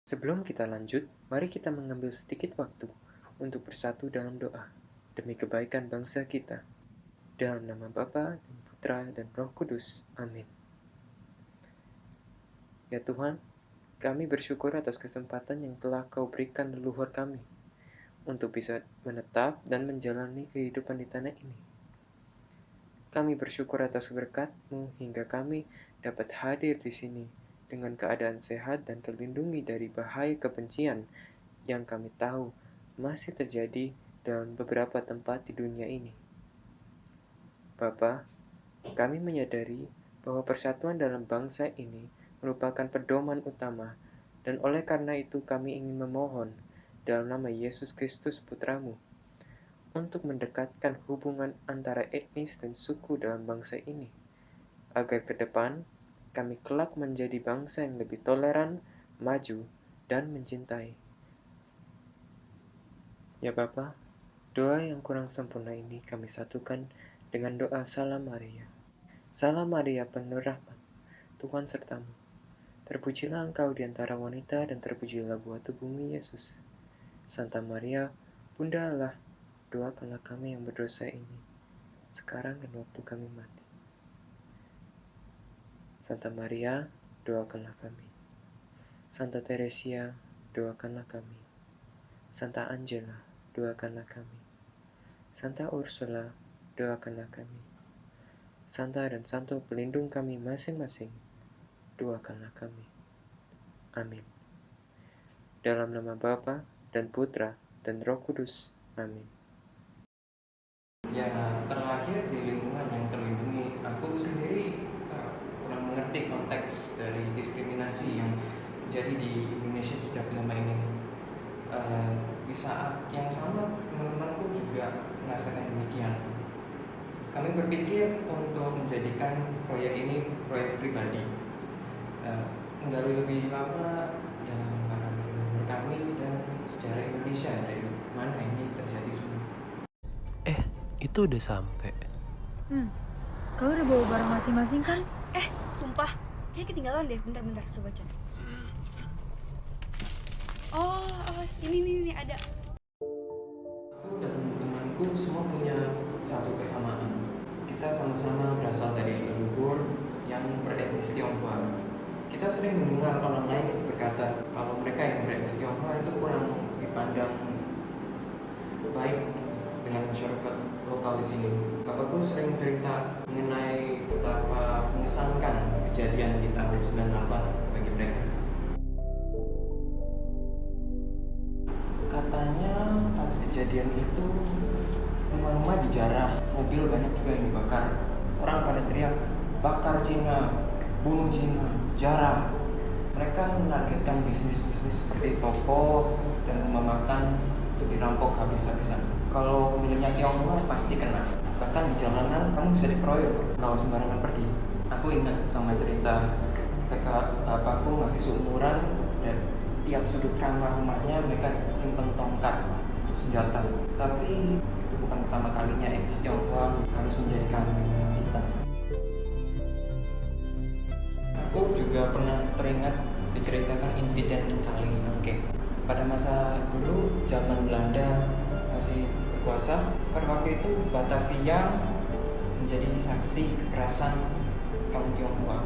Sebelum kita lanjut, mari kita mengambil sedikit waktu untuk bersatu dalam doa demi kebaikan bangsa kita. Dalam nama Bapa dan Putra dan Roh Kudus. Amin. Ya Tuhan, kami bersyukur atas kesempatan yang telah Kau berikan leluhur kami untuk bisa menetap dan menjalani kehidupan di tanah ini. Kami bersyukur atas berkat-Mu hingga kami dapat hadir di sini dengan keadaan sehat dan terlindungi dari bahaya kebencian yang kami tahu masih terjadi dalam beberapa tempat di dunia ini. Bapa, kami menyadari bahwa persatuan dalam bangsa ini merupakan pedoman utama, dan oleh karena itu kami ingin memohon dalam nama Yesus Kristus Putra-Mu untuk mendekatkan hubungan antara etnis dan suku dalam bangsa ini, agar ke depan kami kelak menjadi bangsa yang lebih toleran, maju, dan mencintai. Ya Bapa, doa yang kurang sempurna ini kami satukan dengan doa Salam Maria. Salam Maria, penuh rahmat, Tuhan sertamu. Terpujilah engkau di antara wanita dan terpujilah buah tubuhmu Yesus. Santa Maria, Bunda Allah, doakanlah kami yang berdosa ini, sekarang dan waktu kami mati. Santa Maria, doakanlah kami. Santa Teresia, doakanlah kami. Santa Angela, doakanlah kami. Santa Ursula, doakanlah kami. Santa dan Santo pelindung kami masing-masing, doakanlah kami. Amin. Dalam nama Bapa dan Putra dan Roh Kudus. Amin. Ya, terlahir di lingkungan yang terlindungi. Aku sendiri kurang mengerti konteks dari diskriminasi yang terjadi di Indonesia sejak lama ini. Di saat yang sama, teman-temanku juga merasakan demikian. Kami berpikir untuk menjadikan proyek ini proyek pribadi, menggali lebih lama dalam para leluhur kami dan sejarah Indonesia dari mana ini terjadi semua. Itu udah sampai. Kau udah bawa barang masing-masing kan? Sumpah, kayaknya ketinggalan deh. Bentar, coba baca. Oh, ini ada. Aku dan temanku semua punya satu kesamaan. Kita sama-sama berasal dari leluhur yang beretnis Tionghoa. Kita sering mendengar orang lain itu berkata kalau mereka yang beretnis Tionghoa itu kurang dipandang baik dengan masyarakat lokal di sini. Bapakku sering cerita mengenai betapa mengesankan kejadian di tahun 98 bagi mereka. Katanya pas kejadian itu rumah-rumah dijarah, mobil banyak juga yang dibakar. Orang pada teriak, bakar Cina, bunuh Cina, jarah. Mereka menargetkan bisnis-bisnis seperti toko dan rumah makan untuk dirampok habis-habisan. Kalau miliknya Tionghoa pasti kena. Bahkan di jalanan kamu bisa dikeroyok kalau sembarangan pergi. Aku ingat sama cerita ketika bapakku masih seumuran dan tiap sudut kamar rumahnya mereka simpen tongkat untuk senjata. Tapi itu bukan pertama kalinya etnis Tionghoa harus menjadi kambing hitam. Aku juga pernah teringat diceritakan insiden Kali Angke. Pada masa dulu zaman Belanda masih berkuasa, pada waktu itu Batavia menjadi saksi kekerasan kaum Tionghoa.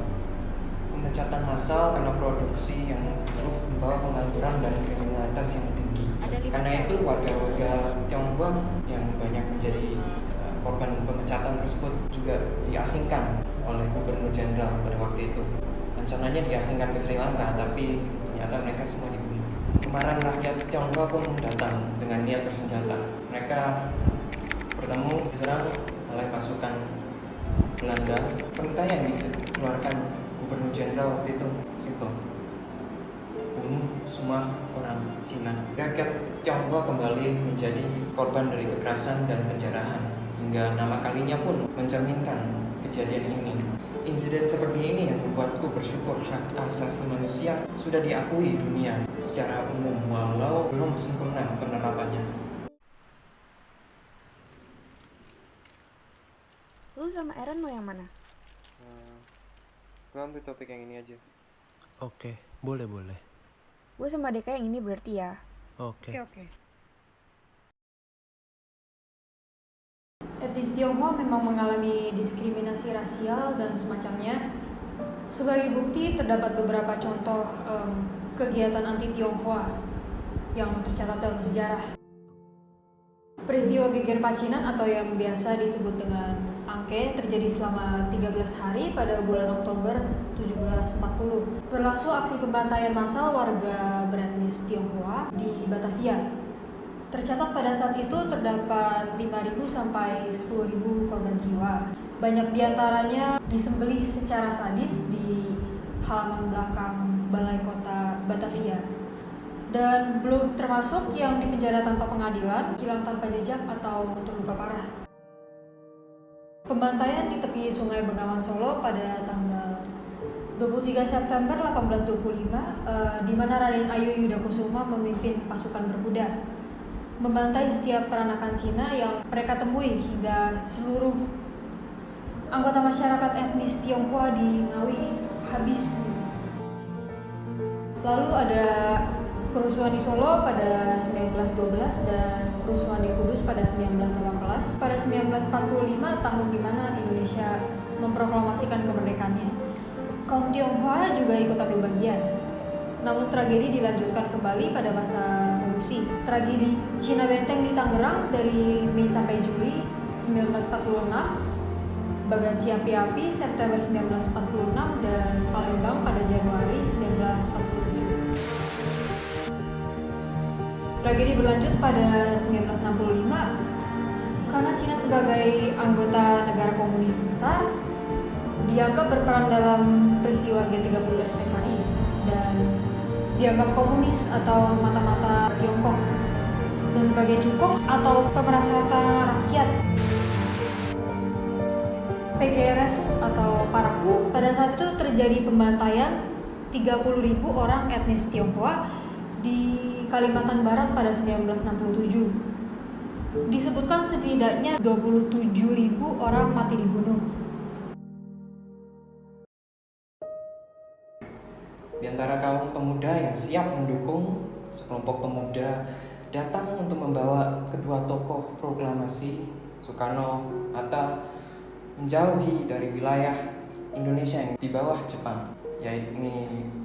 Pemecatan massal karena produksi yang buruk membawa pengangguran dan kriminalitas yang tinggi. Karena itu warga-warga Tionghoa yang banyak menjadi korban pemecatan tersebut juga diasingkan oleh Gubernur Jenderal pada waktu itu. Rencananya diasingkan ke Sri Lanka, tapi ternyata mereka semua dibunuh. Kemarahan rakyat Tionghoa pun datang dengan niat bersenjata. Mereka bertemu diserang oleh pasukan Belanda. Perintah yang dikeluarkan Gubernur Jenderal waktu itu simpel: bunuh semua orang Cina. Rakyat Tionghoa kembali menjadi korban dari kekerasan dan penjarahan, hingga nama kalinya pun mencerminkan kejadian ini. Insiden seperti ini yang membuatku bersyukur hak asasi manusia sudah diakui dunia secara umum walau belum sempurna penerapannya. Lu sama Aaron mau yang mana? Gue ambil topik yang ini aja. Oke, boleh. Gue sama Deka yang ini berarti ya. Oke. Oke. Etnis Tionghoa memang mengalami diskriminasi rasial dan semacamnya. Sebagai bukti, terdapat beberapa contoh kegiatan anti-Tionghoa yang tercatat dalam sejarah. Peristiwa geger Pacinan atau yang biasa disebut dengan Angke terjadi selama 13 hari pada bulan Oktober 1740. Berlangsung aksi pembantaian massal warga beretnis Tionghoa di Batavia. Tercatat pada saat itu terdapat 5.000 sampai 10.000 korban jiwa. Banyak diantaranya disembelih secara sadis di halaman belakang balai kota Batavia. Dan belum termasuk yang dipenjara tanpa pengadilan, hilang tanpa jejak, atau terluka parah. Pembantaian di tepi Sungai Bengawan Solo pada tanggal 23 September 1825, di mana Raden Ayu Yudakusuma memimpin pasukan berkuda, membantai setiap peranakan Cina yang mereka temui hingga seluruh anggota masyarakat etnis Tionghoa di Ngawi habis. Lalu ada kerusuhan di Solo pada 1912 dan kerusuhan di Kudus pada 1918. Pada 1945, tahun di mana Indonesia memproklamasikan kemerdekaannya, kaum Tionghoa juga ikut ambil bagian. Namun tragedi dilanjutkan kembali pada masa revolusi. Tragedi Cina Benteng di Tangerang dari Mei sampai Juli 1946, Bagansi Api-Api September 1946, dan Palembang pada Januari 1947. Tragedi berlanjut pada 1965 karena Cina sebagai anggota negara komunis besar dianggap berperan dalam peristiwa G30 PKI dan dianggap komunis atau mata-mata Tiongkok dan sebagai cukong atau pemerasata rakyat. PGRS atau Paraku, pada saat itu terjadi pembantaian 30.000 orang etnis Tionghoa di Kalimantan Barat pada 1967. Disebutkan setidaknya 27.000 orang mati dibunuh. Di antara kaum pemuda yang siap mendukung, sekelompok pemuda datang untuk membawa kedua tokoh proklamasi, Soekarno, Hatta, menjauhi dari wilayah Indonesia yang di bawah Jepang, yaitu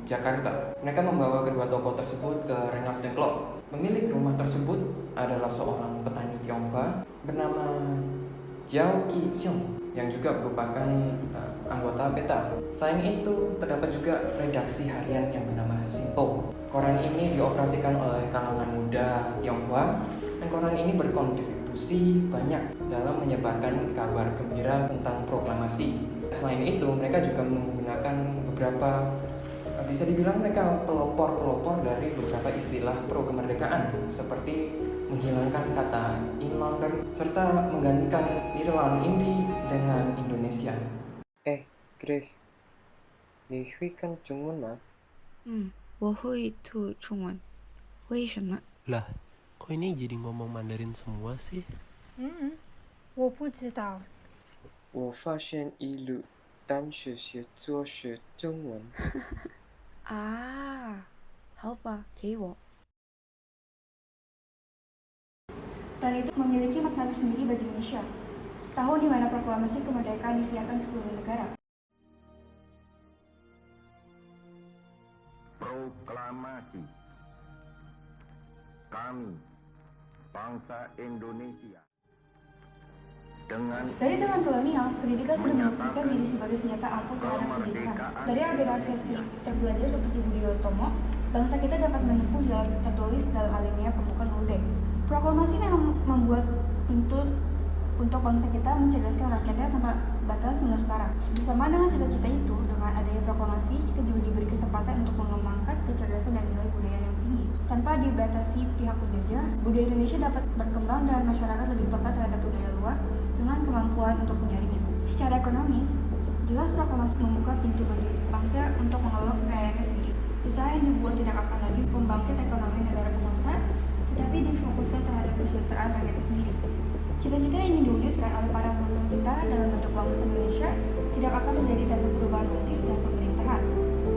Jakarta. Mereka membawa kedua tokoh tersebut ke Rengas Dengklok. Pemilik rumah tersebut adalah seorang petani Tionghoa bernama Jiao Qi Xiong yang juga merupakan anggota PETA. Selain itu, terdapat juga redaksi harian yang bernama Simpo. Koran ini dioperasikan oleh kalangan muda Tionghoa dan koran ini berkontribusi banyak dalam menyebarkan kabar gembira tentang proklamasi. Selain itu, mereka juga menggunakan beberapa, bisa dibilang mereka pelopor dari beberapa istilah pro kemerdekaan seperti menghilangkan kata inlander serta menggantikan Nederland Indi dengan Indonesia. Grace, 你会看中文吗？我会读中文。为什么？ Lah, kok ini jadi ngomong Mandarin semua sih? 我不知道。我发现一路单学写作学中文。啊，好吧，给我。 Dan itu memiliki makna tersendiri bagi Indonesia. Tahun di mana proklamasi kemerdekaan disiarkan ke seluruh negara. Proklamasi kami, bangsa Indonesia. Dari zaman kolonial, pendidikan sudah membuktikan diri sebagai senjata ampuh terhadap penjajahan. Dari organisasi terpelajar seperti Budi Utomo, bangsa kita dapat menempuh jalan tertulis dalam alinea pembukaan UUD. Proklamasi memang membuat pintu untuk bangsa kita mencerdaskan rakyatnya tanpa batas menurut syarat. Bersama dengan cita-cita itu, dengan adanya proklamasi, kita juga diberi kesempatan untuk mengembangkan kecerdasan dan nilai budaya yang tinggi. Tanpa dibatasi pihak penjajah, budaya Indonesia dapat berkembang dan masyarakat lebih peka terhadap budaya luar dengan kemampuan untuk menyaringnya. Secara ekonomis, jelas proklamasi membuka pintu bagi bangsa untuk mengelola kekayaannya sendiri. Usaha yang dibuat tidak akan lagi membangkit ekonomi negara penguasa, tetapi difokuskan terhadap kesejahteraan rakyat itu sendiri. Cita-cita yang ingin diwujudkan oleh para leluhur kita dalam bentuk bangsa Indonesia tidak akan terjadi tanpa perubahan masif dalam pemerintahan.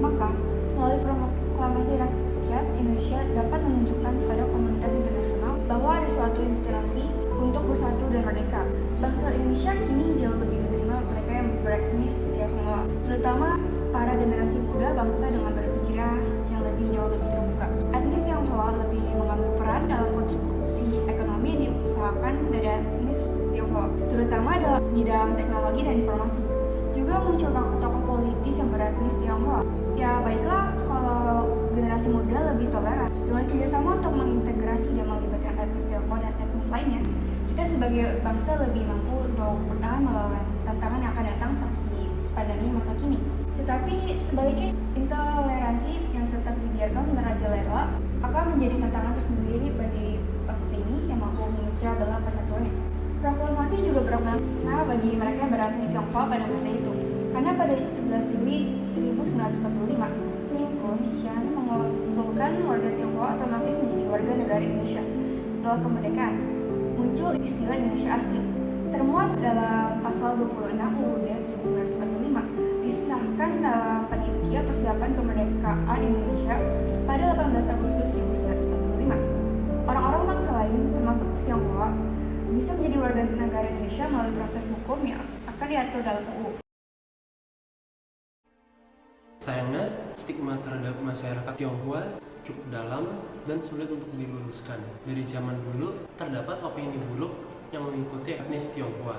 Maka, melalui proklamasi rakyat Indonesia dapat menunjukkan kepada komunitas internasional bahwa ada suatu inspirasi untuk bersatu dan merdeka. Bangsa Indonesia kini jauh lebih menerima mereka yang beretnis Tionghoa, terutama para generasi muda bangsa dengan berpikiran yang jauh lebih terbuka. Etnis Tionghoa lebih mengambil peran dalam kontribusi ekonomi yang diusahakan dari etnis Tionghoa, terutama dalam bidang teknologi dan informasi. Juga muncul tokoh-tokoh politis yang beretnis Tionghoa. Ya baiklah kalau generasi muda lebih toleran. Dengan kerjasama untuk mengintegrasi dan melibatkan etnis Tionghoa dan etnis lainnya, kita sebagai bangsa lebih mampu untuk bertahan melawan tantangan yang akan datang seperti pandemi masa kini. Tetapi sebaliknya, intoleransi yang tetap dibiarkan merajalela akan menjadi tantangan tersendiri bagi bangsa ini yang mampu memecah belah persatuannya. Proklamasi juga bermakna bagi mereka yang beretnis Tionghoa pada masa itu, karena pada 11 Juli 1945, Lincoln yang mengusulkan warga Tionghoa otomatis menjadi warga negara Indonesia. Setelah kemerdekaan, muncul istilah Indonesia asli, termuat dalam pasal 26 UUD 1945, disahkan dalam panitia persiapan kemerdekaan Indonesia pada 18 Agustus 1945. Orang-orang bangsa lain, termasuk Tionghoa, bisa menjadi warga negara Indonesia melalui proses hukum yang akan diatur dalam UU. Sayangnya, stigma terhadap masyarakat Tionghoa cukup dalam dan sulit untuk diluruskan. Dari zaman dulu, terdapat opini buruk yang mengikuti etnis Tionghoa.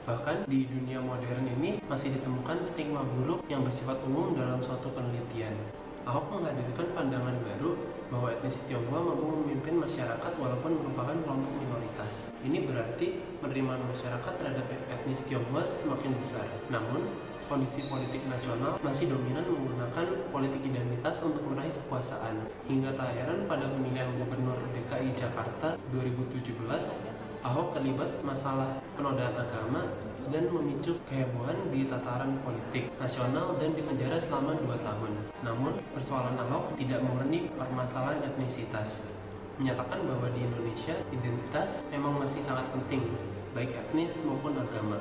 Bahkan di dunia modern ini masih ditemukan stigma buruk yang bersifat umum dalam suatu penelitian. Ahok menghadirkan pandangan baru bahwa etnis Tionghoa mampu memimpin masyarakat walaupun merupakan kelompok minoritas. Ini berarti penerimaan masyarakat terhadap etnis Tionghoa semakin besar. Namun, kondisi politik nasional masih dominan menggunakan politik identitas untuk meraih kekuasaan. Hingga tak heran pada pemilihan gubernur DKI Jakarta 2017, Ahok terlibat masalah penodaan agama dan memicu kehebohan di tataran politik nasional dan dipenjara selama 2 tahun. Namun, persoalan Ahok tidak murni permasalahan etnisitas. Menyatakan bahwa di Indonesia, identitas memang masih sangat penting, baik etnis maupun agama.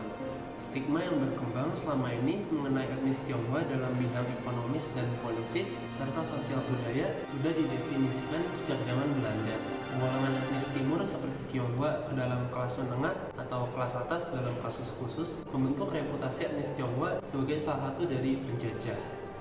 Stigma yang berkembang selama ini mengenai etnis Tionghoa dalam bidang ekonomis dan politis serta sosial budaya sudah didefinisikan sejak zaman Belanda. Penggolongan etnis timur seperti Tionghoa ke dalam kelas menengah atau kelas atas dalam kasus khusus membentuk reputasi etnis Tionghoa sebagai salah satu dari penjajah,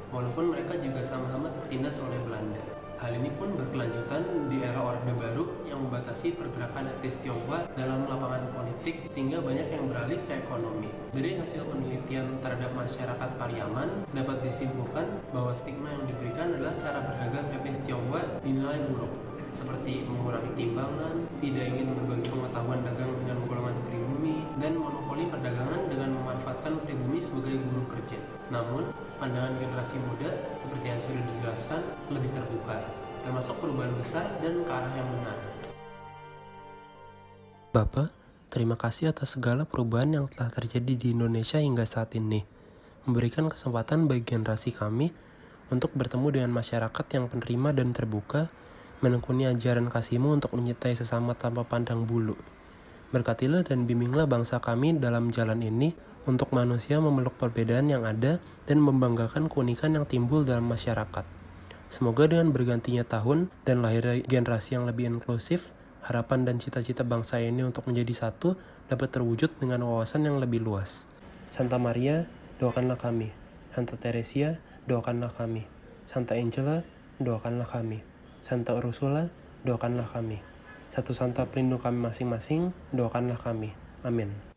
walaupun mereka juga sama-sama tertindas oleh Belanda. Hal ini pun berkelanjutan di era Orde Baru yang membatasi pergerakan etnis Tionghoa dalam lapangan politik sehingga banyak yang beralih ke ekonomi. Dari hasil penelitian terhadap masyarakat Pariaman dapat disimpulkan bahwa stigma yang diberikan adalah cara berdagang etnis Tionghoa dinilai buruk, seperti mengurangi timbangan, tidak ingin berbagi pengetahuan dagang dengan golongan pribumi, dan monopoli perdagangan dengan memanfaatkan pribumi sebagai buruh kerja. Namun, pandangan generasi muda, seperti yang sudah dijelaskan, lebih terbuka, termasuk perubahan besar dan ke arah yang benar. Bapak, terima kasih atas segala perubahan yang telah terjadi di Indonesia hingga saat ini, memberikan kesempatan bagi generasi kami untuk bertemu dengan masyarakat yang penerima dan terbuka, menekuni ajaran kasih-Mu untuk menyertai sesama tanpa pandang bulu. Berkatilah dan bimbinglah bangsa kami dalam jalan ini untuk manusia memeluk perbedaan yang ada dan membanggakan keunikan yang timbul dalam masyarakat. Semoga dengan bergantinya tahun dan lahir generasi yang lebih inklusif, harapan dan cita-cita bangsa ini untuk menjadi satu dapat terwujud dengan wawasan yang lebih luas. Santa Maria, doakanlah kami. Santa Teresia, doakanlah kami. Santa Angela, doakanlah kami. Santa Ursula, doakanlah kami. Satu Santa pelindung kami masing-masing, doakanlah kami. Amin.